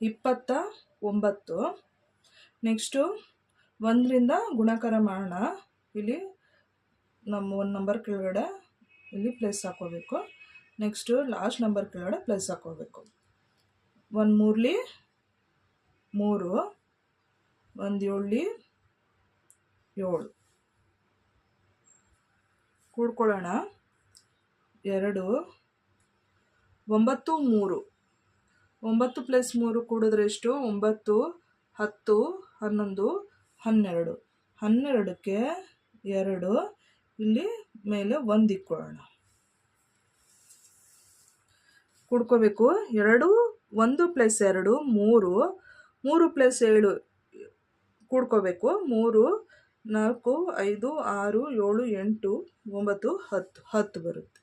29. Next 1ರಿಂದ ಗುಣಾಕಾರ ಮಾಡೋಣ. ಇಲ್ಲಿ ನಮ್ಮ 1 ನಂಬರ್ ಕೆಳಗಡೆ ಇಲ್ಲಿ ಪ್ಲಸ್ ಹಾಕೋಬೇಕು. ನೆಕ್ಸ್ಟು ಲಾಸ್ಟ್ ನಂಬರ್ ಕೆಳಗಡೆ ಪ್ಲಸ್ ಹಾಕೋಬೇಕು. 1 3 3, 1 7 7 ಕೂಡ್ಕೊಳ್ಳೋಣ. 2 9 3, 9 + 3 ಕೂಡಿದ್ರೆ ಎಷ್ಟು? 9 10 11 12. 12ಕ್ಕೆ 2 ಇಲ್ಲಿ ಮೇಲೆ 1 ಇಟ್ಕೊಳ್ಳೋಣ. ಕೂಡ್ಕೋಬೇಕು. 2 1 + 2 3, 3 + 7 ಕೂಡ್ಕೋಬೇಕು. 3 4 5 6 7 8 9 10 10 ಬರುತ್ತೆ.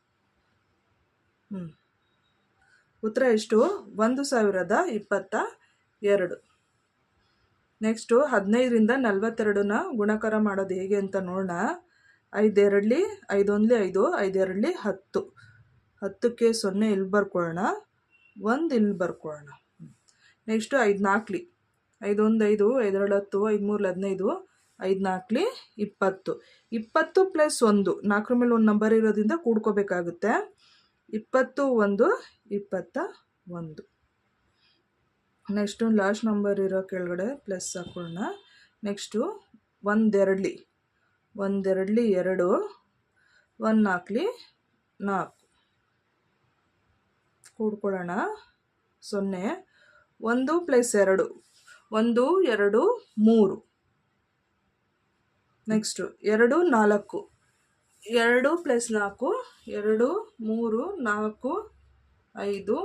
ಉತ್ತರ ಎಷ್ಟು? 1022. ನೆಕ್ಸ್ಟು 15ರಿಂದ 42ನ ಗುಣಾಕಾರ ಮಾಡೋದು ಹೇಗೆ ಅಂತ ನೋಡೋಣ. 5 2 5 1 5, 5 2 10. 10ಕ್ಕೆ 0 ಇಲ್ಲಿ ಬರ್ಕೊಳ್ಳೋಣ, 1 ಇಲ್ಲಿ ಬರ್ಕೊಳ್ಳೋಣ. ನೆಕ್ಸ್ಟು 5 4 5 1 5, 5 2 10, 5 3 15, 5 4 20. 20 + 1, 4 ಮೇಲೆ 1 ನಂಬರ್ ಇರೋದ್ರಿಂದ ಕೂಡ್ಕೋಬೇಕಾಗುತ್ತೆ. 20 1 21. ನೆಕ್ಸ್ಟು ಲಾಸ್ಟ್ ನಂಬರ್ ಇರೋ ಕೆಳಗಡೆ ಪ್ಲಸ್ ಹಾಕೊಳ್ಳೋಣ. ನೆಕ್ಸ್ಟು 1 2 1 2 2, 1 4 4 ಕೂಡ್ಕೊಳ್ಳೋಣ. 0 1 + 2 1 2 3. ನೆಕ್ಸ್ಟು 2 4 2 + 4 2 3 4 5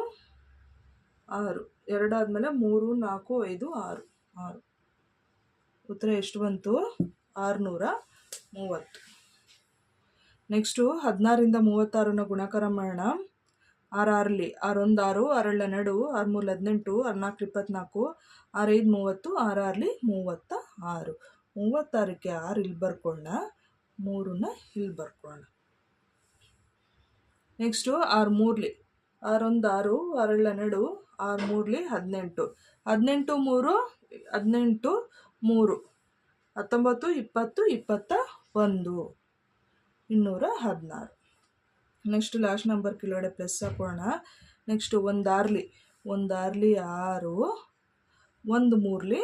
6. 2 ಆದಮೇಲೆ 3 4 5 6 6. ಉತ್ತರ ಎಷ್ಟು ಬಂತು? 630. ನೆಕ್ಸ್ಟು 16ರಿಂದ 36ನ ಗುಣಾಕಾರ ಮಾಡೋಣ. 6 6 6 1 6, 6 2 6 3 18, 6 4 24, 6 5 30, 6 6 36. 36ಕ್ಕೆ 6 ಇಲ್ಲಿ ಬರ್ಕೊಳ್ಳೋಣ, 3ನ ಇಲ್ಲಿ ಬರ್ಕೊಳ್ಳೋಣ. ನೆಕ್ಸ್ಟು 6 3 6 1 6, 6 2 6 3 18, 18 3 18 3, 19 20 21, 216. ನೆಕ್ಸ್ಟ್ ಲಾಸ್ಟ್ ನಂಬರ್ ಕೆಳಗಡೆ ಪ್ಲಸ್ ಹಾಕೋಣ. ನೆಕ್ಸ್ಟು 1 6 1 6, 1 3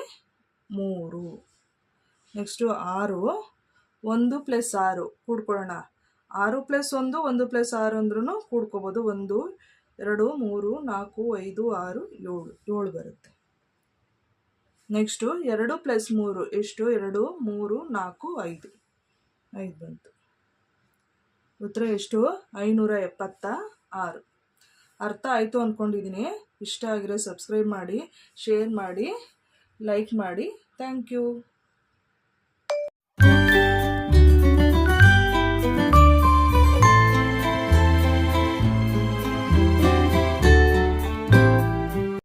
3. ನೆಕ್ಸ್ಟು 6 1 + 6 ಕೂಡ್ಕೊಳ್ಳೋಣ. 6 + 1 1 + 6 ಅಂದ್ರೂ ಕೂಡ್ಕೋಬೋದು. 1 2 3 4 5 6 7 7 ಬರುತ್ತೆ. ನೆಕ್ಸ್ಟು 2 + 3 ಎಷ್ಟು? 2 3 4 5 5 ಬಂತು. ಉತ್ತರ ಎಷ್ಟು? 576. ಅರ್ಥ ಆಯಿತು ಅಂದ್ಕೊಂಡಿದ್ದೀನಿ. ಇಷ್ಟ ಆಗಿರೋ ಸಬ್ಸ್ಕ್ರೈಬ್ ಮಾಡಿ, ಶೇರ್ ಮಾಡಿ, ಲೈಕ್ ಮಾಡಿ. Thank you.